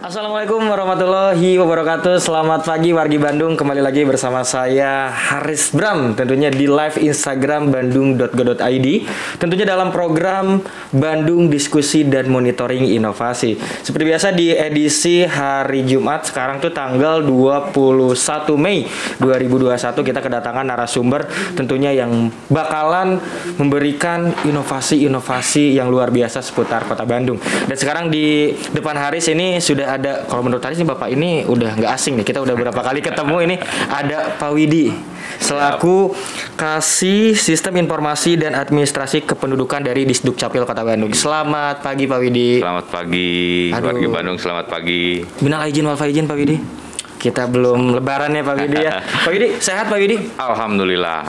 Assalamualaikum warahmatullahi wabarakatuh. Selamat pagi wargi Bandung. Kembali lagi bersama saya Haris Bram. Tentunya di live Instagram bandung.go.id. Tentunya dalam program Bandung Diskusi dan Monitoring Inovasi. Seperti biasa di edisi hari Jumat. Sekarang tuh tanggal 21 Mei 2021. Kita kedatangan narasumber tentunya yang bakalan memberikan inovasi-inovasi yang luar biasa seputar Kota Bandung. Dan sekarang di depan Haris ini sudah ada, kalau menurut Haris nih Bapak ini udah nggak asing nih, kita udah berapa kali ketemu. Ini ada Pak Widi selaku Kasih Sistem Informasi dan Administrasi Kependudukan dari Disduk Capil Kota Bandung. Selamat pagi Pak Widi. Selamat pagi warga Bandung, selamat pagi. Minal aijin wal faizin Pak Widi. Kita belum lebaran ya Pak Widi ya. Pak Widi sehat Pak Widi? Alhamdulillah.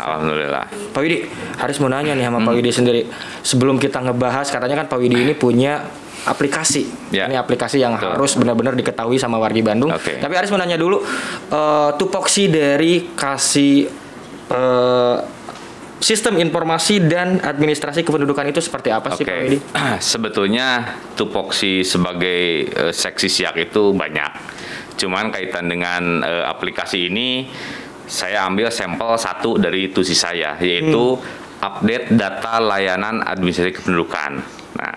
Pak Widi, Haris mau nanya nih sama Pak Widi sendiri. Sebelum kita ngebahas, katanya kan Pak Widi ini punya aplikasi. Ya. Ini aplikasi yang harus benar-benar diketahui sama wargi Bandung. Okay. Tapi Haris mau nanya dulu, tupoksi dari Kasih Sistem Informasi dan Administrasi Kependudukan itu seperti apa sih Pak Widi? Sebetulnya tupoksi sebagai seksi siak itu banyak. Cuman kaitan dengan aplikasi ini, saya ambil sampel satu dari tusi saya, yaitu update data layanan administrasi kependudukan. Nah,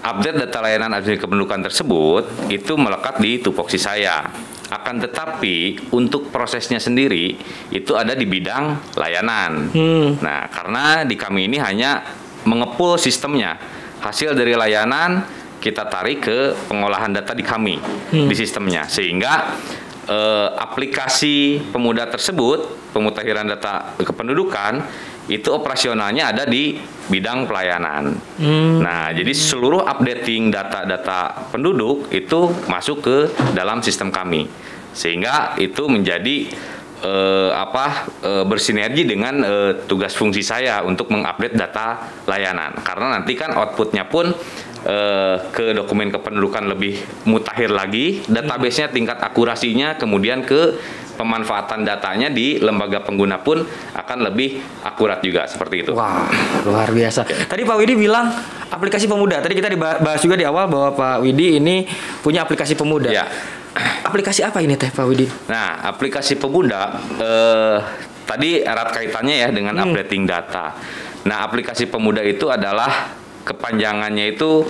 update data layanan administrasi kependudukan tersebut itu melekat di tupoksi saya. Akan tetapi untuk prosesnya sendiri itu ada di bidang layanan. Nah, karena di kami ini hanya mengepul sistemnya, hasil dari layanan kita tarik ke pengolahan data di kami di sistemnya, sehingga aplikasi pemuda tersebut, pemutakhiran data kependudukan itu operasionalnya ada di bidang pelayanan. Nah, jadi seluruh updating data-data penduduk itu masuk ke dalam sistem kami, sehingga itu menjadi bersinergi dengan tugas fungsi saya untuk mengupdate data layanan. Karena nanti kan outputnya pun ke dokumen kependudukan lebih mutakhir lagi, database-nya tingkat akurasinya, kemudian ke pemanfaatan datanya di lembaga pengguna pun akan lebih akurat juga, seperti itu. Wah, luar biasa. Tadi Pak Widi bilang aplikasi pemuda. Tadi kita dibahas juga di awal bahwa Pak Widi ini punya aplikasi pemuda. Ya. Aplikasi apa ini teh Pak Widi? Nah, aplikasi pemuda tadi erat kaitannya ya dengan updating data. Nah, aplikasi pemuda itu adalah kepanjangannya itu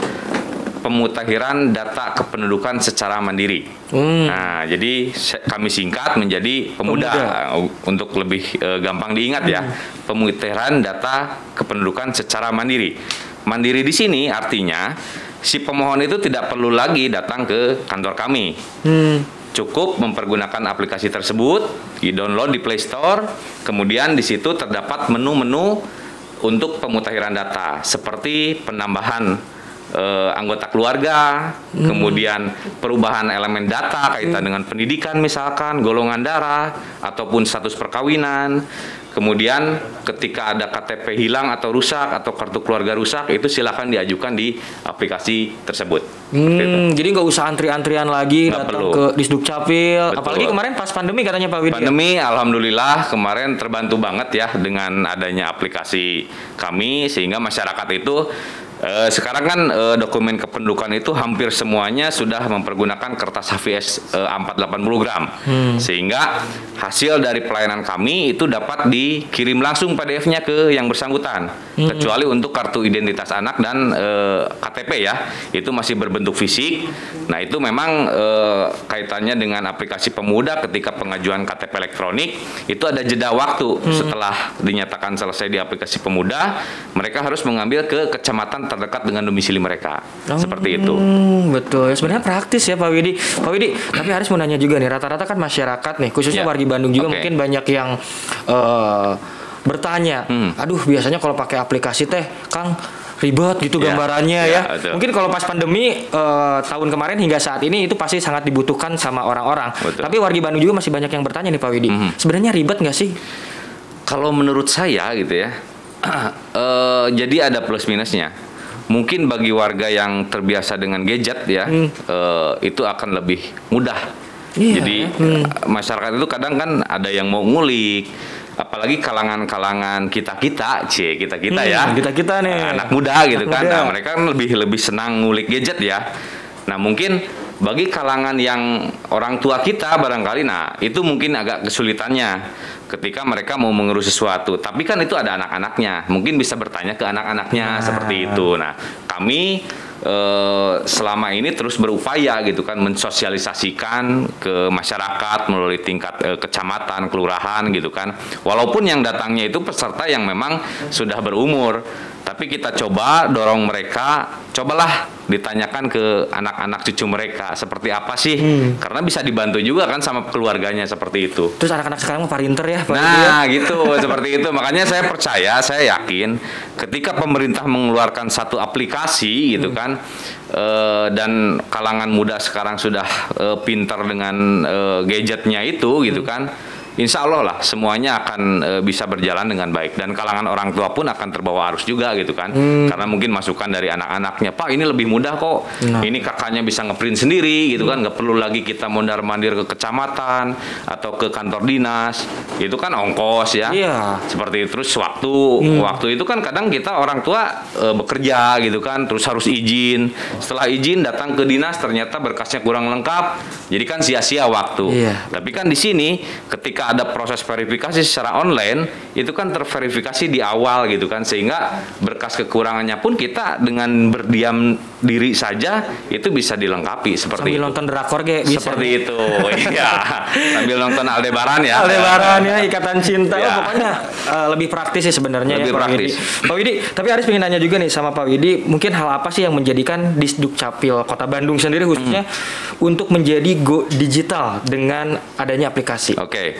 pemutakhiran data kependudukan secara mandiri. Nah, jadi kami singkat menjadi pemuda. Untuk lebih gampang diingat ya. Pemutakhiran data kependudukan secara mandiri. Mandiri di sini artinya si pemohon itu tidak perlu lagi datang ke kantor kami. Cukup mempergunakan aplikasi tersebut, di-download di Play Store, kemudian di situ terdapat menu-menu untuk pemutakhiran data seperti penambahan anggota keluarga, kemudian perubahan elemen data kaitan dengan pendidikan misalkan, golongan darah, ataupun status perkawinan. Kemudian ketika ada KTP hilang atau rusak atau kartu keluarga rusak, itu silakan diajukan di aplikasi tersebut. Jadi nggak usah antri-antrian lagi datang ke Disduk Capil. Betul. Apalagi kemarin pas pandemi katanya Pak Widi. Pandemi, alhamdulillah kemarin terbantu banget ya dengan adanya aplikasi kami, sehingga masyarakat itu sekarang kan dokumen kependudukan itu hampir semuanya sudah mempergunakan kertas HVS 480 gram. Sehingga hasil dari pelayanan kami itu dapat dikirim langsung PDF-nya ke yang bersangkutan. Kecuali untuk kartu identitas anak dan KTP ya, itu masih berbentuk fisik. Nah, itu memang kaitannya dengan aplikasi pemuda. Ketika pengajuan KTP elektronik itu ada jeda waktu. Setelah dinyatakan selesai di aplikasi pemuda, mereka harus mengambil ke kecamatan terdekat dengan domisili mereka. Seperti itu. Betul. Sebenarnya praktis ya Pak Widi. Pak Widi, tapi Haris mau nanya juga nih, rata-rata kan masyarakat nih, khususnya wargi Bandung juga mungkin banyak yang bertanya, aduh biasanya kalau pakai aplikasi teh Kang ribet gitu gambarannya ya. Mungkin kalau pas pandemi tahun kemarin hingga saat ini itu pasti sangat dibutuhkan sama orang-orang. Tapi wargi Bandung juga masih banyak yang bertanya nih Pak Widi. Sebenarnya ribet nggak sih? Kalau menurut saya gitu ya, jadi ada plus minusnya. Mungkin bagi warga yang terbiasa dengan gadget ya, itu akan lebih mudah. Jadi masyarakat itu kadang kan ada yang mau ngulik, apalagi kalangan-kalangan kita-kita ya. Kita-kita nih. Anak muda gitu kan. Nah, mereka kan lebih senang ngulik gadget ya. Nah, mungkin bagi kalangan yang orang tua kita barangkali, nah itu mungkin agak kesulitannya ketika mereka mau mengurus sesuatu. Tapi kan itu ada anak-anaknya, mungkin bisa bertanya ke anak-anaknya seperti itu. Nah, kami selama ini terus berupaya gitu kan mensosialisasikan ke masyarakat melalui tingkat kecamatan, kelurahan gitu kan. Walaupun yang datangnya itu peserta yang memang sudah berumur, tapi kita coba dorong mereka, cobalah ditanyakan ke anak-anak cucu mereka seperti apa sih, karena bisa dibantu juga kan sama keluarganya seperti itu. Terus anak-anak sekarang mah parinter ya, Pak. Nah, gitu seperti itu. Makanya saya percaya, saya yakin ketika pemerintah mengeluarkan satu aplikasi gitu kan, dan kalangan muda sekarang sudah pintar dengan gadgetnya itu gitu kan. Insya Allah lah semuanya akan bisa berjalan dengan baik, dan kalangan orang tua pun akan terbawa arus juga gitu kan, karena mungkin masukan dari anak-anaknya, Pak ini lebih mudah kok, ini kakaknya bisa ngeprint sendiri gitu kan, nggak perlu lagi kita mondar-mandir ke kecamatan atau ke kantor dinas, itu kan ongkos ya, seperti itu. Terus waktu itu kan kadang kita orang tua bekerja gitu kan, terus harus izin, setelah izin datang ke dinas ternyata berkasnya kurang lengkap, jadi kan sia-sia waktu. Tapi kan di sini ketika ada proses verifikasi secara online, itu kan terverifikasi di awal gitu kan, sehingga berkas kekurangannya pun kita dengan berdiam diri saja itu bisa dilengkapi seperti sambil itu. Nonton drakor kayak bisa. Seperti itu. Iya. Sambil nonton Aldebaran ya. Aldebaran ya, Ikatan Cinta. Ya. Pokoknya lebih praktis sih sebenarnya lebih ya, praktis. Pak Widi, tapi Aris pengen nanya juga nih sama Pak Widi, mungkin hal apa sih yang menjadikan Disduk Capil Kota Bandung sendiri khususnya untuk menjadi go digital dengan adanya aplikasi? Oke.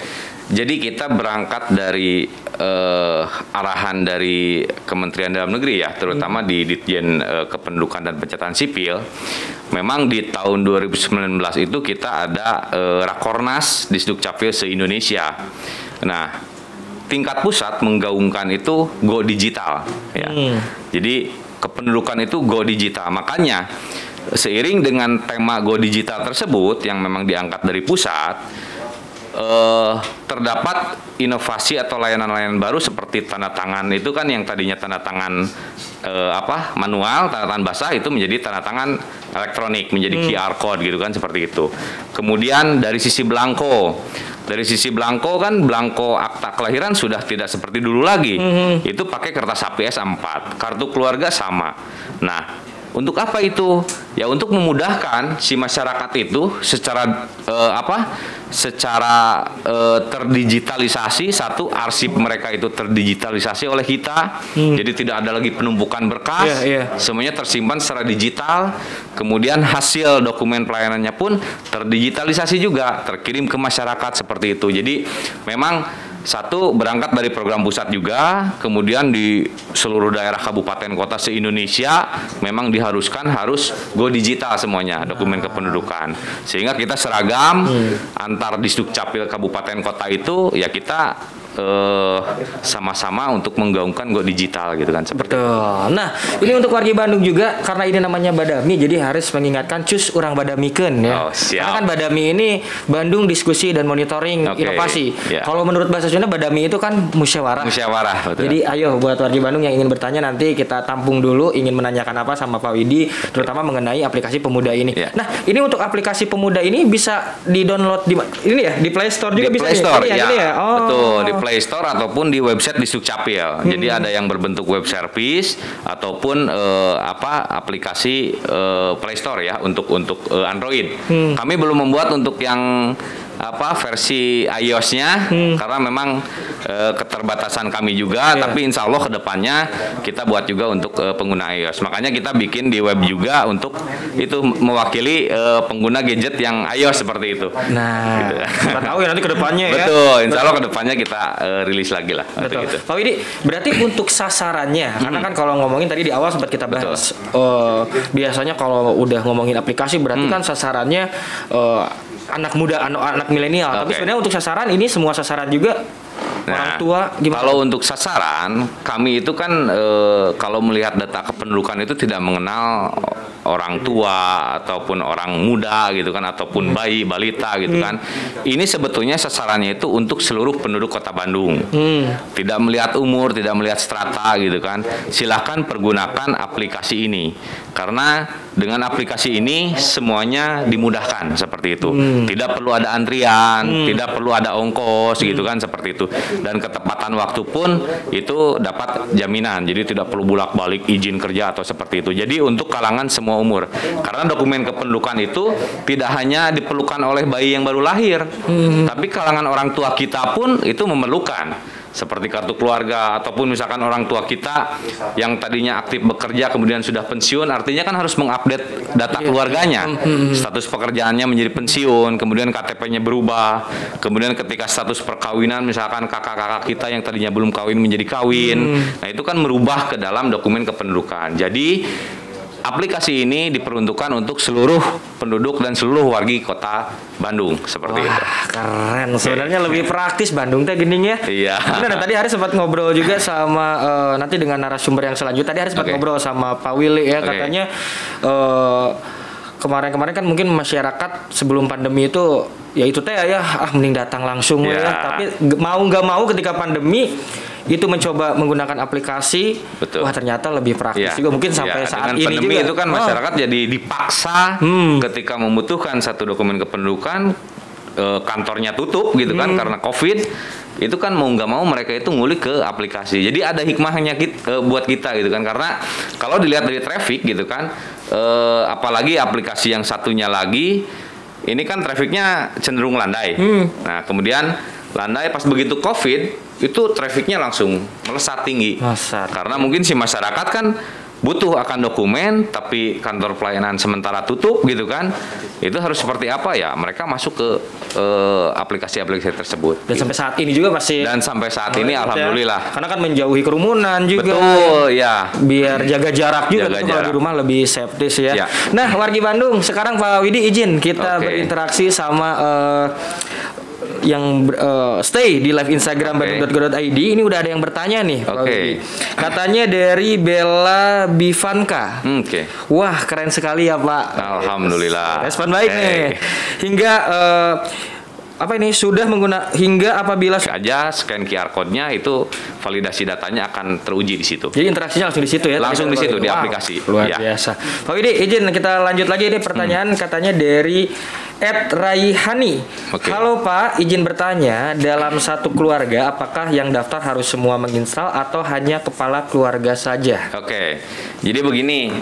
Jadi kita berangkat dari arahan dari Kementerian Dalam Negeri ya, terutama di Ditjen Kependudukan dan Pencatatan Sipil. Memang di tahun 2019 itu kita ada Rakornas Disduk Capil se-Indonesia. Nah, tingkat pusat menggaungkan itu go digital ya. Jadi kependudukan itu go digital. Makanya seiring dengan tema go digital tersebut yang memang diangkat dari pusat, terdapat inovasi atau layanan-layanan baru seperti tanda tangan. Itu kan yang tadinya tanda tangan manual, tanda tangan basah, itu menjadi tanda tangan elektronik, menjadi QR code gitu kan, seperti itu. Kemudian dari sisi belangko kan, belangko akta kelahiran sudah tidak seperti dulu lagi. Itu pakai kertas HPS A4, kartu keluarga sama. Nah, untuk apa itu? Ya untuk memudahkan si masyarakat itu secara terdigitalisasi, satu, arsip mereka itu terdigitalisasi oleh kita. Jadi tidak ada lagi penumpukan berkas. Semuanya tersimpan secara digital. Kemudian hasil dokumen pelayanannya pun terdigitalisasi juga, terkirim ke masyarakat seperti itu. Jadi memang satu, berangkat dari program pusat juga, kemudian di seluruh daerah kabupaten kota se-Indonesia memang diharuskan harus go digital semuanya dokumen kependudukan, sehingga kita seragam antar Disduk Capil kabupaten kota itu ya, kita sama-sama untuk menggaungkan go digital gitu kan, seperti itu. Nah, ini untuk wargi Bandung juga, karena ini namanya Badami, jadi harus mengingatkan cus urang badamikeun ya. Karena kan Badami ini Bandung Diskusi dan Monitoring Inovasi. Kalau menurut bahasa Sunda Badami itu kan musyawarah. Betul. Jadi ayo buat wargi Bandung yang ingin bertanya, nanti kita tampung dulu ingin menanyakan apa sama Pak Widi, terutama mengenai aplikasi Pemuda ini. Nah, ini untuk aplikasi Pemuda ini bisa di-download di ini ya, di Play Store juga bisa. Play Store ya. Betul, di Play Store ataupun di website Disduk Capil. Jadi ada yang berbentuk web service ataupun aplikasi Play Store ya untuk Android. Kami belum membuat untuk yang versi iOS-nya karena memang keterbatasan kami juga, tapi insya Allah kedepannya kita buat juga untuk pengguna iOS. Makanya kita bikin di web juga untuk itu mewakili pengguna gadget yang iOS seperti itu. Nah, gitu. Kita tahu ya nanti kedepannya ya. Betul, insya Allah kedepannya kita rilis lagi lah. Betul. Gitu. Pak Widi, berarti untuk sasarannya, karena kan kalau ngomongin tadi di awal sempat kita bahas, biasanya kalau udah ngomongin aplikasi berarti kan sasarannya anak muda, anak milenial. Tapi sebenarnya untuk sasaran ini semua sasaran juga orang tua gimana? Kalau untuk sasaran, kami itu kan kalau melihat data kependudukan itu tidak mengenal orang tua ataupun orang muda gitu kan, ataupun bayi, balita gitu kan. Ini sebetulnya sasarannya itu untuk seluruh penduduk Kota Bandung. Tidak melihat umur, tidak melihat strata gitu kan. Silahkan pergunakan aplikasi ini. Karena dengan aplikasi ini semuanya dimudahkan seperti itu. Tidak perlu ada antrian, tidak perlu ada ongkos gitu kan, seperti itu. Dan ketepatan waktu pun itu dapat jaminan. Jadi tidak perlu bolak-balik izin kerja atau seperti itu. Jadi untuk kalangan semua umur. Karena dokumen kependudukan itu tidak hanya diperlukan oleh bayi yang baru lahir, tapi kalangan orang tua kita pun itu memerlukan. Seperti kartu keluarga ataupun misalkan orang tua kita yang tadinya aktif bekerja kemudian sudah pensiun, artinya kan harus mengupdate data keluarganya, status pekerjaannya menjadi pensiun, kemudian KTP-nya berubah, kemudian ketika status perkawinan misalkan kakak-kakak kita yang tadinya belum kawin menjadi kawin, nah itu kan merubah ke dalam dokumen kependudukan. Jadi aplikasi ini diperuntukkan untuk seluruh penduduk dan seluruh wargi Kota Bandung seperti itu. Keren. Sebenarnya lebih praktis Bandung teh gening ya. Iya. Benar, tadi Haris sempat ngobrol juga sama nanti dengan narasumber yang selanjutnya. Tadi Haris sempat ngobrol sama Pak Willy ya, katanya kemarin-kemarin kan mungkin masyarakat sebelum pandemi itu ya itu teh ya mending datang langsung ya. Tapi mau nggak mau ketika pandemi itu mencoba menggunakan aplikasi. Betul. Wah ternyata lebih praktis juga mungkin sampai saat ini pandemi juga itu kan masyarakat jadi dipaksa ketika membutuhkan satu dokumen kependudukan, kantornya tutup gitu kan karena COVID, itu kan mau nggak mau mereka itu ngulik ke aplikasi. Jadi ada hikmahnya buat kita gitu kan, karena kalau dilihat dari traffic gitu kan, apalagi aplikasi yang satunya lagi ini kan trafficnya cenderung landai. Nah kemudian landai pas begitu COVID itu trafficnya langsung melesat tinggi. Karena mungkin si masyarakat kan butuh akan dokumen tapi kantor pelayanan sementara tutup gitu kan. Itu harus seperti apa ya? Mereka masuk ke aplikasi-aplikasi tersebut. Dan sampai saat ini juga masih. Dan sampai saat ini alhamdulillah. Karena kan menjauhi kerumunan juga. Betul, ya. Biar jaga jarak juga kalau di rumah lebih safety sih ya. Nah, wargi Bandung, sekarang Pak Widi izin kita berinteraksi sama yang stay di live Instagram bandung.go.id. Ini udah ada yang bertanya nih. Katanya dari Bella Bivanka. Wah keren sekali ya Pak. Alhamdulillah. Respon baik nih. Hingga apa ini sudah menggunakan hingga apabila aja scan QR code-nya itu validasi datanya akan teruji di situ. Jadi interaksinya langsung di situ ya. Langsung di situ di aplikasi. Luar biasa. Pak Widi izin kita lanjut lagi ini pertanyaan katanya dari @Raihani. Halo Pak, izin bertanya, dalam satu keluarga apakah yang daftar harus semua menginstal atau hanya kepala keluarga saja? Jadi begini,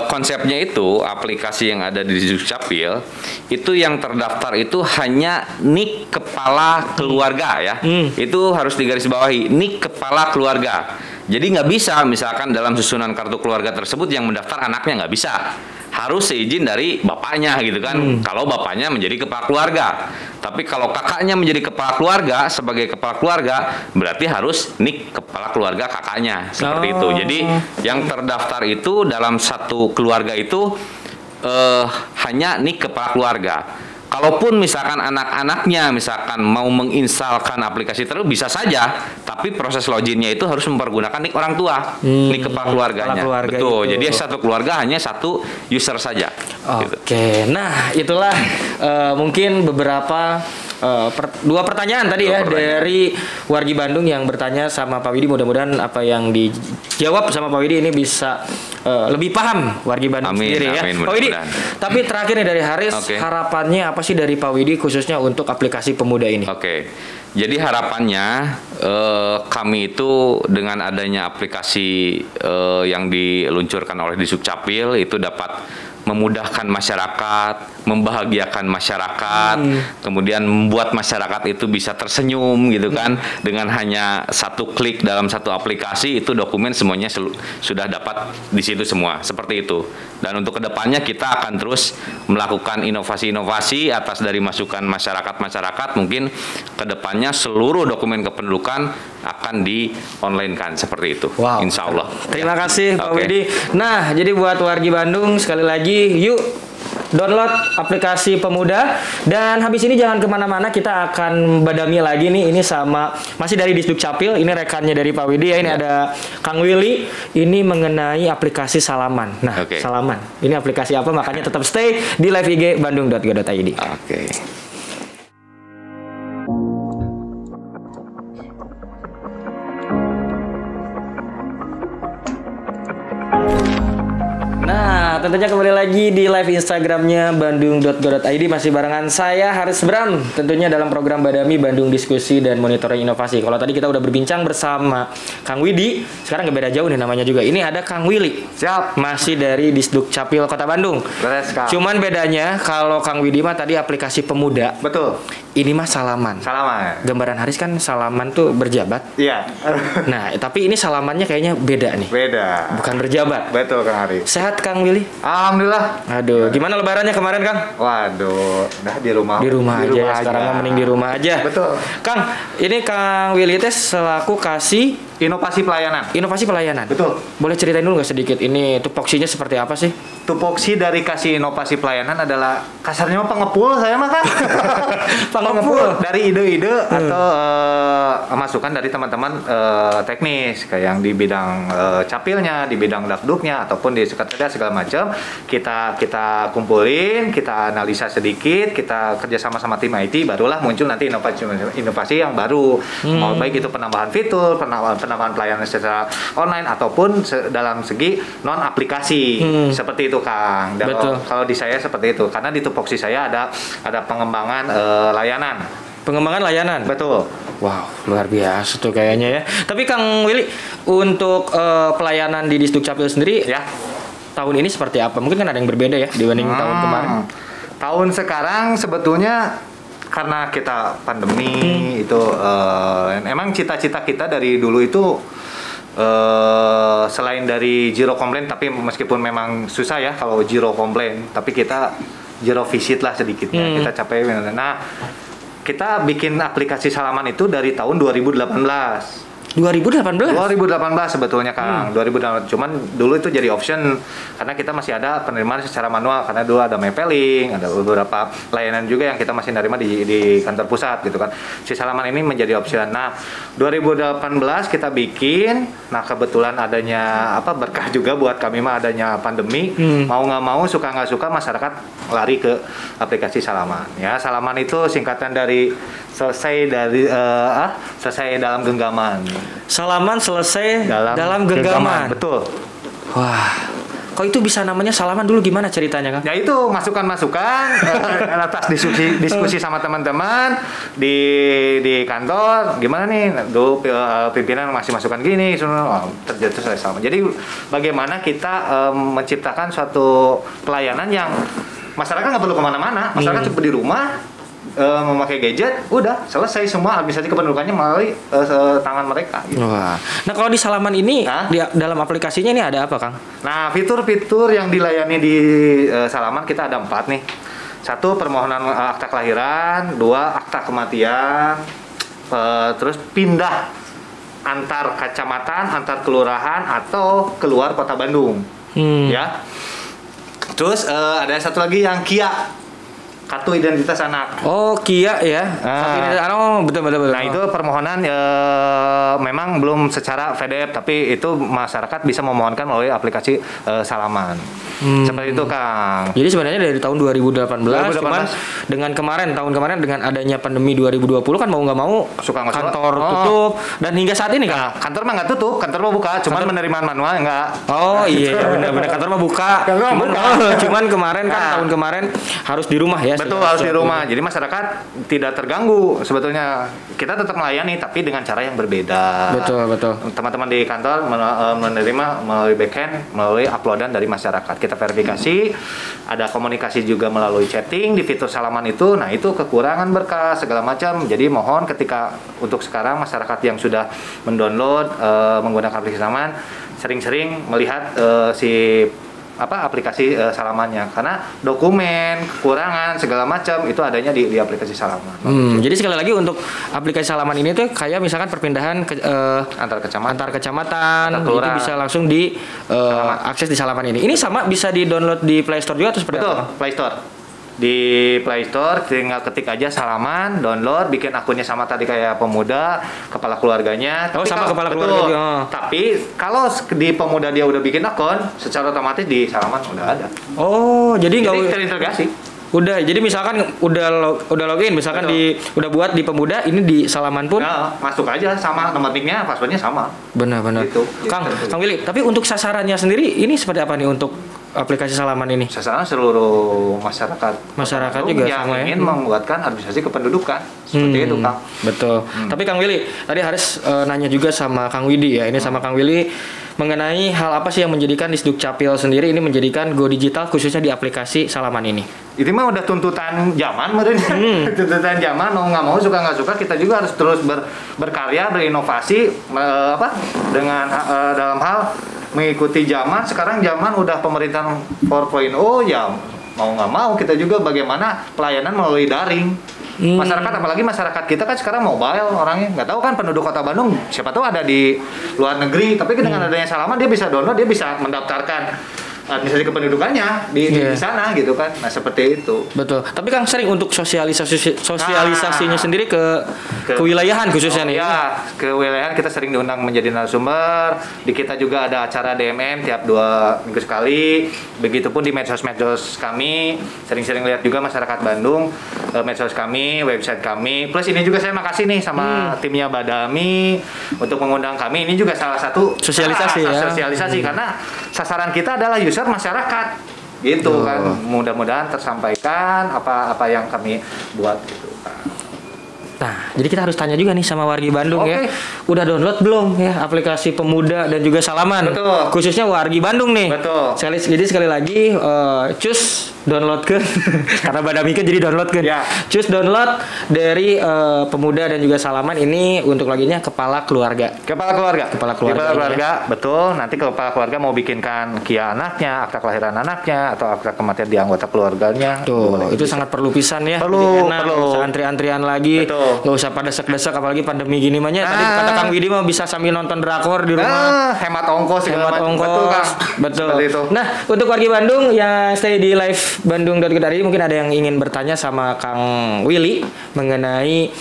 konsepnya itu aplikasi yang ada di Dukcapil itu yang terdaftar itu hanya nik kepala keluarga ya. Itu harus digarisbawahi, nik kepala keluarga. Jadi nggak bisa misalkan dalam susunan kartu keluarga tersebut yang mendaftar anaknya nggak bisa. Harus seizin dari bapaknya gitu kan, kalau bapaknya menjadi kepala keluarga. Tapi kalau kakaknya menjadi kepala keluarga, sebagai kepala keluarga berarti harus nik kepala keluarga kakaknya, seperti itu. Jadi yang terdaftar itu dalam satu keluarga itu hanya nik kepala keluarga. Kalaupun misalkan anak-anaknya misalkan mau menginstalkan aplikasi terus bisa saja, tapi proses loginnya itu harus mempergunakan nik orang tua, nik kepala keluarganya. Betul. Itu. Jadi satu keluarga hanya satu user saja. Nah itulah mungkin beberapa dua pertanyaan tadi dari wargi Bandung yang bertanya sama Pak Widi. Mudah-mudahan apa yang dijawab sama Pak Widi ini bisa lebih paham wargi Bandung sendiri ya. Pak Widi, tapi terakhir nih dari Haris, harapannya apa sih dari Pak Widi khususnya untuk aplikasi pemuda ini? Jadi harapannya kami itu dengan adanya aplikasi yang diluncurkan oleh Disdukcapil itu dapat memudahkan masyarakat, membahagiakan masyarakat, kemudian membuat masyarakat itu bisa tersenyum gitu kan, dengan hanya satu klik dalam satu aplikasi itu dokumen semuanya sudah dapat di situ semua, seperti itu. Dan untuk kedepannya kita akan terus melakukan inovasi-inovasi atas dari masukan masyarakat, mungkin kedepannya seluruh dokumen kependudukan akan di online kan seperti itu. Insya Allah. Terima kasih Pak Widi. Nah jadi buat wargi Bandung sekali lagi yuk download aplikasi Pemuda. Dan habis ini jangan kemana-mana, kita akan badami lagi nih. Ini sama masih dari Disduk Capil. Ini rekannya dari Pak Widi ya. Ini ada Kang Willy. Ini mengenai aplikasi Salaman. Nah, Salaman. Ini aplikasi apa? Makanya tetap stay di live IG bandung.go.id. Oke. Nah, tentunya kembali lagi di live Instagramnya bandung.go.id. Masih barengan saya, Haris Bram. Tentunya dalam program Badami Bandung Diskusi dan Monitoring Inovasi. Kalau tadi kita udah berbincang bersama Kang Widi, sekarang gak beda jauh nih namanya juga. Ini ada Kang Willy. Siap. Masih dari Disduk Capil Kota Bandung. Beres, Kang. Cuman bedanya kalau Kang Widi mah tadi aplikasi Pemuda. Betul. Ini mah Salaman. Salaman. Gambaran Haris kan Salaman tuh berjabat. Iya. Nah, tapi ini Salamannya kayaknya beda nih. Beda. Bukan berjabat. Betul, Kang Haris. Sehat Kang Willy? Alhamdulillah. Aduh, gimana lebarannya kemarin, Kang? Waduh, nah di rumah. Di rumah aja ya, sekarang mah mending di rumah aja. Betul. Kang, ini Kang Willy teh selaku kasih Inovasi pelayanan. inovasi pelayanan. Betul. Boleh ceritain dulu nggak sedikit ini tupoksinya seperti apa sih? Tupoksi dari kasih inovasi pelayanan adalah kasarnya mah pengepul saya mah kan. Pengepul. Dari ide-ide atau masukan dari teman-teman teknis kayak yang di bidang capilnya, di bidang dakduknya ataupun di sekretariat segala macam kita kumpulin, kita analisa sedikit, kita kerjasama sama tim IT, barulah muncul nanti inovasi yang baru. Mau baik itu penambahan fitur, penambahan pelayanan secara online ataupun dalam segi non aplikasi. Seperti itu, Kang. Dan kalau di saya seperti itu, karena di tupoksi saya ada pengembangan layanan. Pengembangan layanan. Betul. Wow, luar biasa tuh kayaknya ya. Tapi Kang Willy, untuk pelayanan di Disduk Capil sendiri Ya. tahun ini seperti apa? Mungkin kan ada yang berbeda ya dibanding tahun kemarin. Tahun sekarang sebetulnya karena kita pandemi itu emang cita-cita kita dari dulu itu selain dari zero komplain, tapi meskipun memang susah ya kalau zero komplain, tapi kita zero visit lah sedikitnya. Kita capai. Nah, kita bikin aplikasi Salaman itu dari tahun 2018. 2018 sebetulnya, Kang. 2018. Cuman dulu itu jadi option karena kita masih ada penerimaan secara manual, karena dulu ada mapling, ada beberapa layanan juga yang kita masih nerima di kantor pusat gitu kan. Si Salaman ini menjadi option. Nah, 2018 kita bikin. Nah, kebetulan adanya berkah juga buat kami mah adanya pandemi. Mau nggak mau, suka nggak suka, masyarakat lari ke aplikasi Salaman. Ya, Salaman itu singkatan dari selesai dalam genggaman. Salaman selesai dalam genggaman. Betul. Wah, kok itu bisa namanya Salaman dulu, gimana ceritanya, Kang? Ya itu masukan-masukan atas diskusi sama teman-teman di kantor, gimana nih dulu pimpinan masih masukan gini, terjadi sama. Jadi bagaimana kita menciptakan suatu pelayanan yang masyarakat nggak perlu kemana-mana, masyarakat cukup di rumah. Memakai gadget, udah selesai semua administrasi kependudukannya melalui tangan mereka. Gitu. Wah. Nah, kalau di Salaman ini di dalam aplikasinya ini ada apa, Kang? Nah, fitur-fitur yang dilayani di Salaman kita ada 4 nih. 1, permohonan akta kelahiran. 2, akta kematian. Terus pindah antar kecamatan, antar kelurahan atau keluar kota Bandung. Ya. Terus ada satu lagi yang KIA. Kartu identitas anak. Oh, KIA ya. Betul. Nah, itu permohonan memang belum secara PDF, tapi itu masyarakat bisa memohonkan melalui aplikasi Salaman. Seperti itu, Kang. Jadi sebenarnya dari tahun 2018, cuman dengan tahun kemarin dengan adanya pandemi 2020 kan mau nggak mau kantor tutup, dan hingga saat ini, Kang. Kantor mah nggak tutup, kantor mah buka, cuman penerimaan manual enggak. Oh iya, benar-benar kantor mah buka. Cuman kemarin kan tahun kemarin harus di rumah ya. Betul, harus di rumah. Jadi masyarakat tidak terganggu sebetulnya. Kita tetap melayani tapi dengan cara yang berbeda. Betul. Teman-teman di kantor menerima melalui backend, melalui uploadan dari masyarakat. Kita verifikasi, ada komunikasi juga melalui chatting di fitur Salaman itu. Nah, itu kekurangan berkas segala macam. Jadi mohon ketika untuk sekarang masyarakat yang sudah mendownload menggunakan aplikasi Salaman sering-sering melihat si aplikasi Salamannya, karena dokumen, kekurangan segala macam itu adanya di aplikasi Salaman. Jadi sekali lagi untuk aplikasi Salaman ini tuh kayak misalkan perpindahan Antar kecamatan Antar itu kelurahan. bisa langsung di akses di Salaman ini. Ini sama bisa di-download di Play Store juga atau seperti Betul, apa? Play Store. Di Play Store tinggal ketik aja Salaman, download, bikin akunnya sama tadi kayak Pemuda, kepala keluarganya. Oh, sama kepala betul. keluarga juga. Oh. Tapi kalau di Pemuda dia udah bikin akun, secara otomatis di Salaman udah ada. Oh, jadi nggak Jadi terintegrasi. udah. Jadi misalkan udah login, misalkan udah buat di Pemuda, ini di Salaman pun. Nah, masuk aja sama nomor nicknya, passwordnya sama. Benar-benar. Gitu. Kang Willy, tapi untuk sasarannya sendiri ini seperti apa nih untuk aplikasi Salaman ini? Sasaran seluruh masyarakat Bandung juga yang sama ya? ingin membuatkan administrasi kependudukan seperti itu, Kang. Betul. Tapi Kang Willy, tadi Haris nanya juga sama Kang Widi ya. Ini sama Kang Willy mengenai hal apa sih yang menjadikan Disduk Capil sendiri ini menjadikan Go Digital khususnya di aplikasi Salaman ini? Itu mah udah tuntutan zaman merenya. Tuntutan zaman, mau nggak mau, suka nggak suka, kita juga harus terus berkarya, berinovasi dengan dalam hal mengikuti zaman. Sekarang zaman udah pemerintahan 4.0, ya mau nggak mau kita juga bagaimana pelayanan melalui daring. Masyarakat, apalagi masyarakat kita kan sekarang mobile orangnya, nggak tahu kan penduduk kota Bandung siapa tahu ada di luar negeri, tapi dengan adanya Salaman dia bisa download, dia bisa mendaftarkan administrasi kependudukannya di sana gitu kan. Nah, seperti itu. Betul. Tapi Kang sering untuk sosialisasinya sendiri ke kewilayahan khususnya nih. Ya, ke wilayahan kita sering diundang menjadi narasumber. Di kita juga ada acara DMM tiap 2 minggu sekali. Begitupun di medsos kami, sering-sering lihat juga masyarakat Bandung medsos kami, website kami. Plus ini juga saya makasih nih sama timnya Badami untuk mengundang kami. Ini juga salah satu sosialisasi karena sasaran kita adalah user masyarakat gitu kan. Mudah-mudahan tersampaikan apa yang kami buat gitu kan. Nah, jadi kita harus tanya juga nih sama wargi Bandung ya. Oke. Udah download belum ya aplikasi Pemuda dan juga Salaman? Betul. Khususnya wargi Bandung nih. Betul. Jadi sekali lagi cus download ke karena Badami kan jadi download kan. Ya. Cus download dari Pemuda dan juga Salaman ini untuk loginnya Kepala Keluarga. Kepala keluarga. Kepala keluarga, betul. Nanti kepala keluarga mau bikinkan KIA anaknya, akta kelahiran anaknya, atau akta kematian di anggota keluarganya. Tuh, itu sangat perlu pisan ya. Perlu, Jadi enak, perlu. nggak usah antri-antrian lagi. Betul. Nggak usah pada desek-desek apalagi pandemi gini mah nya. Tadi kata Kang Widi mah bisa sambil nonton drakor di rumah. Hemat ongkos segala Hemat macam. ongkos. Betul, Kang. Betul. Seperti itu. Nah, untuk wargi Bandung yang stay di live bandung.go.id mungkin ada yang ingin bertanya sama Kang Willy mengenai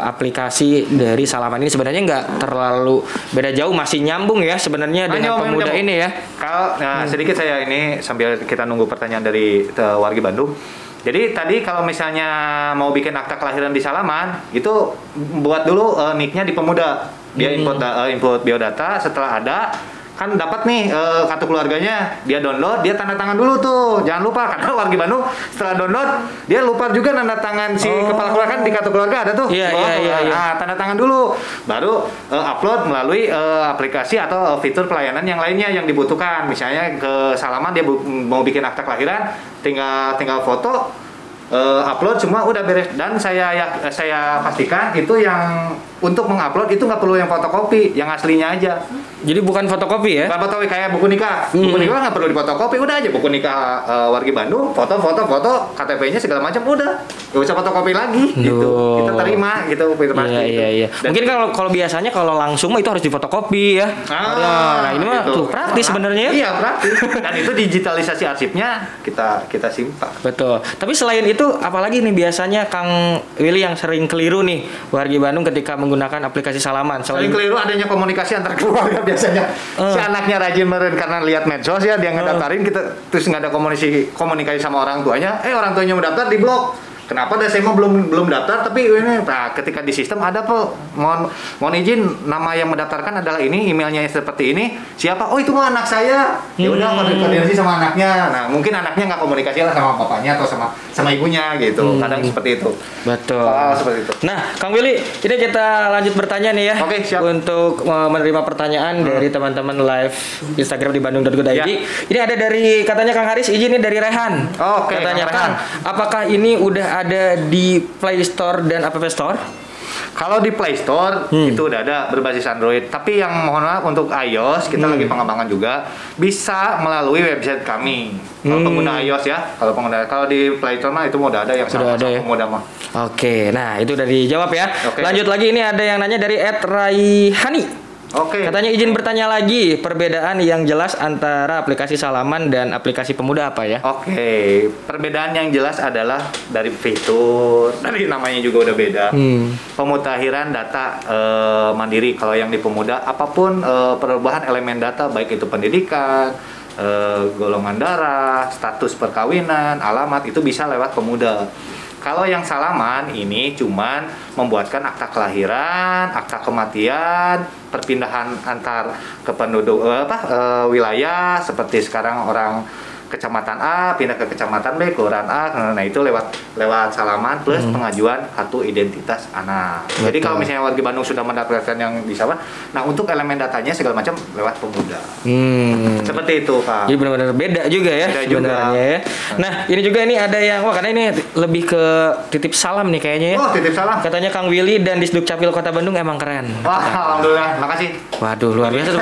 aplikasi dari Salaman ini. Sebenarnya nggak terlalu beda jauh, masih nyambung ya sebenarnya dengan Pemuda ini ya. Kalau sedikit saya ini sambil kita nunggu pertanyaan dari wargi Bandung. Jadi tadi kalau misalnya mau bikin akta kelahiran di Salaman, itu buat dulu nicknya di Pemuda. Dia input biodata, setelah ada kan dapat nih kartu keluarganya, dia download, dia tanda tangan dulu tuh. Jangan lupa karena wargi Bandung setelah download dia lupa juga tanda tangan si kepala keluarga kan di kartu keluarga ada tuh. Iya. Nah, tanda tangan dulu, baru upload melalui aplikasi atau fitur pelayanan yang lainnya yang dibutuhkan. Misalnya ke Salaman dia mau bikin akta kelahiran, tinggal foto, upload semua udah beres. Dan saya pastikan itu yang untuk mengupload itu nggak perlu yang fotokopi, yang aslinya aja. Jadi bukan fotokopi ya? Bukan fotokopi kayak buku nikah. Buku nikah nggak perlu difotokopi, udah aja buku nikah wargi Bandung, foto, KTP-nya segala macam udah. Nggak usah fotokopi lagi gitu. Kita terima gitu, itu pasti. Iya. Mungkin kalau biasanya kalau langsung mah itu harus difotokopi ya. Nah, ini mah tuh praktis sebenarnya. Iya, praktis. Dan itu digitalisasi arsipnya kita simpan. Betul. Tapi selain itu apalagi nih biasanya Kang Willy yang sering keliru nih wargi Bandung ketika menggunakan aplikasi Salaman? Selain keliru adanya komunikasi antar keluarga biasanya. Si anaknya rajin meren karena lihat medsos ya, dia ngedaftarin, kita terus nggak ada komunikasi sama orang tuanya. Orang tuanya mau daftar di blok. Kenapa saya mau belum daftar, tapi ini ketika di sistem ada mohon izin, nama yang mendaftarkan adalah ini, emailnya seperti ini, siapa? Oh itu mah anak saya. Ya udah koordinasi sama anaknya. Nah mungkin anaknya nggak komunikasi lah sama bapaknya atau sama ibunya gitu. Kadang seperti itu. Betul. Seperti itu. Nah Kang Willy, ini kita lanjut bertanya nih ya. Oke, siap. Untuk menerima pertanyaan dari teman-teman live Instagram di bandung.go.id. Ya. Ini ada dari katanya Kang Haris, izin nih dari Rehan. Oke, katanya Kang Rehan. Kang, apakah ini udah ada di Play Store dan App Store? Kalau di Play Store itu udah ada berbasis Android. Tapi yang mohon maaf untuk iOS kita lagi pengembangan juga bisa melalui website kami. Kalau pengguna iOS ya, kalau di Play Store mah itu udah ada yang Sudah sama ada ya? pemuda mah. Oke, nah itu udah dijawab ya. Oke. Lanjut lagi, ini ada yang nanya dari @raihani. Oke. Katanya izin bertanya lagi, perbedaan yang jelas antara aplikasi Salaman dan aplikasi Pemuda apa ya? Oke, perbedaan yang jelas adalah dari fitur, dari namanya juga udah beda. Pemutakhiran data mandiri. Kalau yang di Pemuda, apapun perubahan elemen data, baik itu pendidikan, golongan darah, status perkawinan, alamat, itu bisa lewat Pemuda. Kalau yang Salaman ini cuman membuatkan akta kelahiran, akta kematian, perpindahan antar kependuduk wilayah, seperti sekarang orang kecamatan A pindah ke kecamatan B, kelurahan A. Nah, itu lewat Salaman plus pengajuan kartu identitas anak. Betul. Jadi kalau misalnya warga Bandung sudah mendapatkan yang di sana, nah untuk elemen datanya segala macam lewat Pemuda. Seperti itu, Pak. Jadi benar-benar beda juga ya Beda juga. sebenarnya ya. Nah, ini juga ini ada yang karena ini lebih ke titip salam nih kayaknya ya. Oh, titip salam. Katanya Kang Willy dan Disduk Capil Kota Bandung emang keren. Wah, alhamdulillah, makasih. Waduh, luar biasa tuh.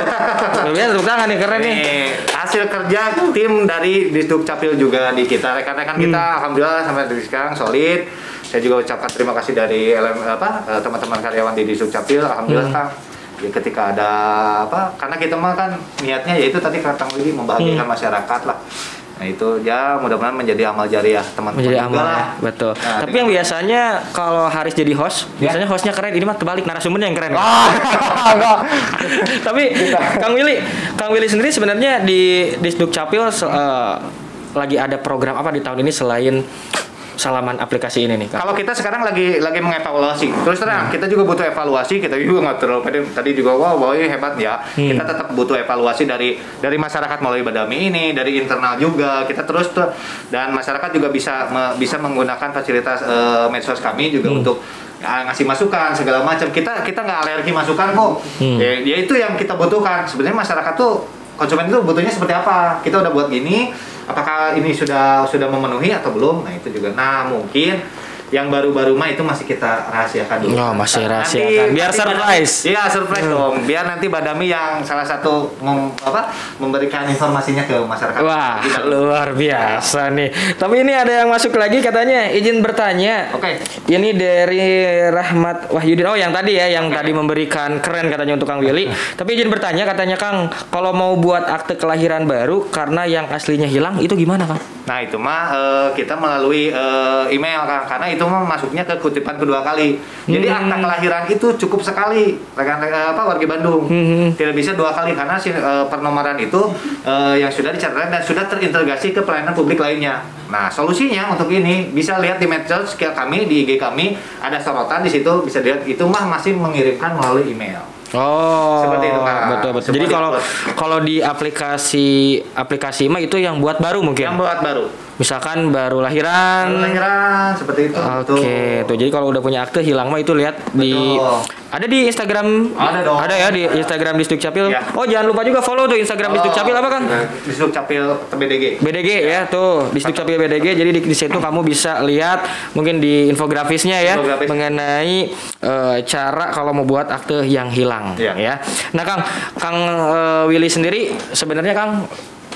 Luar biasa tepuk tangan nih, keren nih. Nih, hasil kerja tim dari Disduk Capil juga di kita. Rekan-rekan kita alhamdulillah sampai dari sekarang solid. Saya juga ucapkan terima kasih dari teman-teman karyawan di Disduk Capil. Alhamdulillah Kang. Ya, ketika ada karena kita mah kan niatnya yaitu tadi kata Kang Willy membahagiakan masyarakat lah. Nah itu ya mudah-mudahan menjadi amal jariah teman-teman Menjadi juga amal lah. ya, betul. Nah, Tapi yang biasanya kalau Haris jadi host, biasanya hostnya keren. Ini mah terbalik, narasumbernya yang keren. Tapi Kang Willy sendiri sebenarnya di Disduk Capil lagi ada program apa di tahun ini selain Salaman aplikasi ini nih, Kang? Kalau kita sekarang lagi mengevaluasi, terus terang kita juga butuh evaluasi. Kita juga nggak terlalu pede. Tadi juga wow ini hebat ya. Kita tetap butuh evaluasi dari masyarakat melalui Badami ini, dari internal juga. Kita terus tuh, dan masyarakat juga bisa menggunakan fasilitas medsos kami juga untuk ngasih masukan segala macam. Kita nggak alergi masukan kok. Ya itu yang kita butuhkan. Sebenarnya masyarakat tuh, konsumen itu butuhnya seperti apa. Kita udah buat gini, apakah ini sudah memenuhi atau belum? Nah itu juga. Nah mungkin yang baru-baru mah itu masih kita rahasiakan dulu. Oh, masih rahasiakan. Biar surprise. Iya surprise dong. Biar nanti Badami yang salah satu memberikan informasinya ke masyarakat. Wah, luar biasa nih. Tapi ini ada yang masuk lagi katanya izin bertanya. Oke. Ini dari Rahmat Wahyudin. Oh, yang tadi ya, yang tadi memberikan keren katanya untuk Kang Willy. Tapi izin bertanya katanya Kang, kalau mau buat akte kelahiran baru karena yang aslinya hilang itu gimana, Kang? Nah itu mah kita melalui email Kang, karena itu mah masuknya ke kutipan kedua kali. Jadi akta kelahiran itu cukup sekali warga Bandung. Tidak bisa dua kali karena pernomoran itu yang sudah dicatatkan dan sudah terintegrasi ke pelayanan publik lainnya. Nah solusinya untuk ini bisa lihat di medsos kami, di IG kami ada sorotan di situ, bisa lihat itu mah masih mengirimkan melalui email. Oh, Seperti itu, Kak. betul. Jadi kalau di aplikasi mah itu yang buat baru mungkin. Yang buat baru. Misalkan baru lahiran. Seperti itu. Oke, tuh. Jadi kalau udah punya akte hilang mah itu lihat di ada di Instagram. Ada dong. Ada ya di Instagram Disduk Capil. Ya. Oh, jangan lupa juga follow tuh Instagram Disduk Capil apa, Kang? Disduk Capil BDG. BDG ya tuh Disduk Capil BDG. Jadi di situ kamu bisa lihat mungkin di infografisnya ya Infografis. mengenai cara kalau mau buat akte yang hilang ya. Nah, Kang Willy sendiri sebenarnya Kang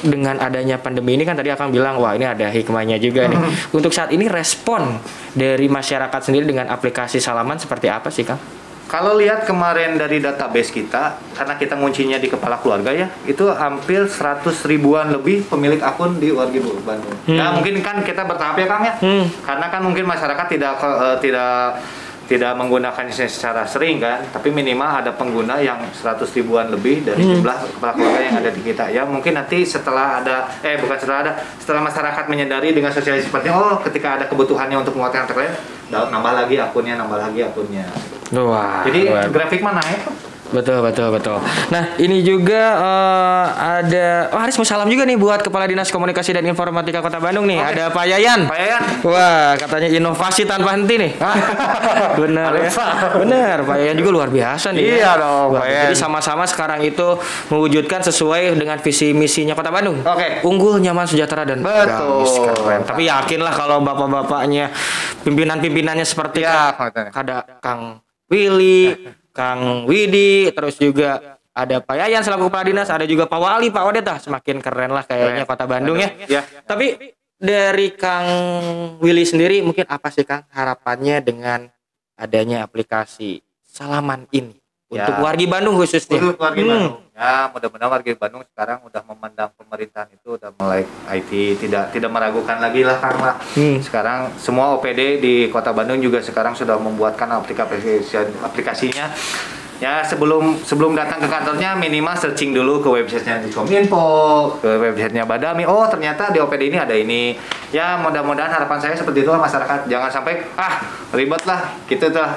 dengan adanya pandemi ini kan tadi Akang bilang wah ini ada hikmahnya juga nih. Untuk saat ini respon dari masyarakat sendiri dengan aplikasi Salaman seperti apa sih, Kang? Kalau lihat kemarin dari database kita, karena kita nguncinya di kepala keluarga ya, itu hampir 100 ribuan lebih pemilik akun di warga Bandung. Nah mungkin kan kita bertahap ya Kang ya, karena kan mungkin masyarakat tidak menggunakannya secara sering kan, tapi minimal ada pengguna yang 100 ribuan lebih dari jumlah kepala keluarga yang ada di kita. Ya mungkin nanti setelah masyarakat menyadari dengan sosialisasi seperti ketika ada kebutuhannya untuk menguatkan lain, nambah lagi akunnya. Wah. Jadi grafik mana ya? Betul. Nah, ini juga ada Haris mau salam juga nih buat Kepala Dinas Komunikasi dan Informatika Kota Bandung nih. Oke. Ada Pak Yayan. Wah, katanya inovasi tanpa henti nih. Benar ya. Benar, Pak Yayan juga luar biasa nih. Iya dong, Pak Yayan. Jadi sama-sama sekarang itu mewujudkan sesuai dengan visi misinya Kota Bandung. Oke. Unggul, nyaman, sejahtera dan Betul. agamis. Keren. Tapi yakinlah kalau bapak-bapaknya, pimpinan-pimpinannya seperti Ya, ada Kang Willy, Kang Widi, terus juga ada Pak Yayan selaku kepala dinas, ada juga Pak Wali, Pak Odet semakin keren lah kayaknya Kota Bandung ya. Tapi dari Kang Willy sendiri mungkin apa sih Kang harapannya dengan adanya aplikasi Salaman ini untuk wargi Bandung khususnya? Untuk wargi Bandung. Ya, mudah-mudahan warga Bandung sekarang udah memandang pemerintahan itu udah mulai IT, tidak meragukan lagi lah Kang lah. Sekarang semua OPD di Kota Bandung juga sekarang sudah membuatkan aplikasinya. Ya, sebelum datang ke kantornya minimal searching dulu ke websitenya Kominfo, ke websitenya Badami. Oh, ternyata di OPD ini ada ini. Ya, mudah-mudahan harapan saya seperti itu masyarakat, jangan sampai ribet lah gitu tuh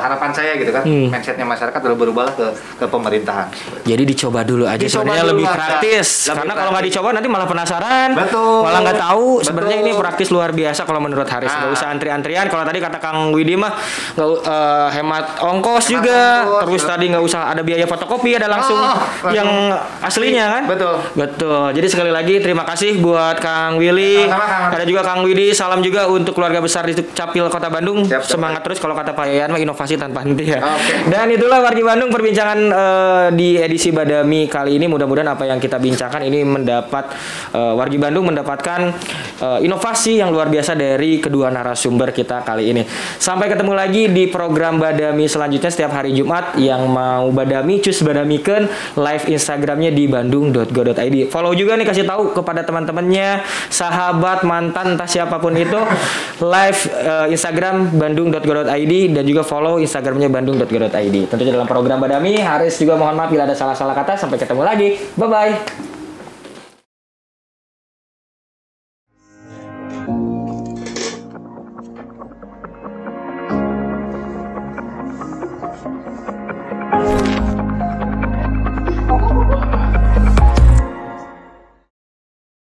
harapan saya gitu kan. Mindsetnya masyarakat udah berubah lah ke pemerintahan. Jadi dicoba dulu aja, sebenarnya lebih praktis. Karena kalau nggak dicoba nanti malah penasaran. Betul. Malah nggak tahu. Sebenarnya ini praktis luar biasa kalau menurut Haris. Nggak usah antri-antrian. Kalau tadi kata Kang Widi mah hemat ongkos juga. Terus tadi nggak usah ada biaya fotokopi, ada langsung yang aslinya kan. Betul. Jadi sekali lagi terima kasih buat Kang Willy. Ada juga Kang Widi. Salam juga untuk keluarga besar di Capil Kota Bandung. Semangat terus kalau kata Pak Yayan mah inovasi tanpa henti ya. Dan itulah wargi Bandung perbincangan di edisi Badami kali ini. Mudah-mudahan apa yang kita bincangkan ini mendapat wargi Bandung mendapatkan inovasi yang luar biasa dari kedua narasumber kita kali ini. Sampai ketemu lagi di program Badami selanjutnya setiap hari Jumat. Yang mau Badami cus badamikeun live Instagramnya di bandung.go.id. Follow juga nih, kasih tahu kepada teman-temannya, sahabat, mantan, entah siapapun itu, live Instagram bandung.go.id dan juga follow Instagramnya bandung.go.id. Tentunya dalam program Badami. Haris juga mohon maaf bila ada salah-salah kata. Sampai ketemu lagi. Bye-bye.